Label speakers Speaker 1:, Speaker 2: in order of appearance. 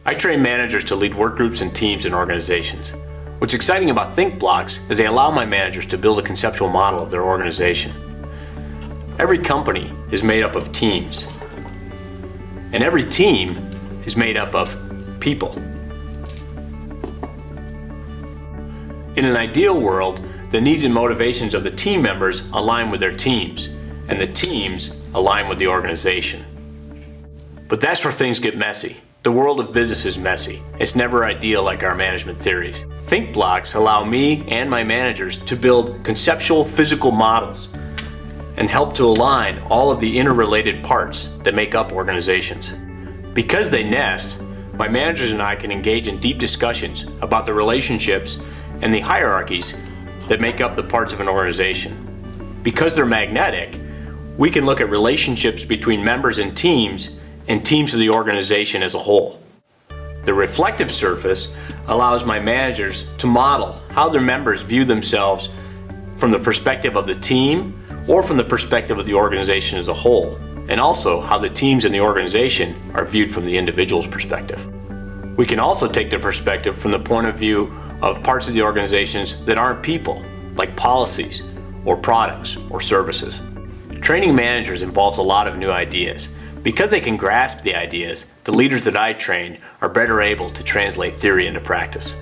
Speaker 1: I train managers to lead work groups and teams in organizations. What's exciting about Think Blocks is they allow my managers to build a conceptual model of their organization. Every company is made up of teams, and every team is made up of people. In an ideal world, the needs and motivations of the team members align with their teams, and the teams align with the organization. But that's where things get messy. The world of business is messy. It's never ideal like our management theories. Think Blocks allow me and my managers to build conceptual physical models and help to align all of the interrelated parts that make up organizations. Because they nest, my managers and I can engage in deep discussions about the relationships and the hierarchies that make up the parts of an organization. Because they're magnetic, we can look at relationships between members and teams of the organization as a whole. The reflective surface allows my managers to model how their members view themselves from the perspective of the team or from the perspective of the organization as a whole, and also how the teams in the organization are viewed from the individual's perspective. We can also take the perspective from the point of view of parts of the organizations that aren't people, like policies or products or services. Training managers involves a lot of new ideas. Because they can grasp the ideas, the leaders that I train are better able to translate theory into practice.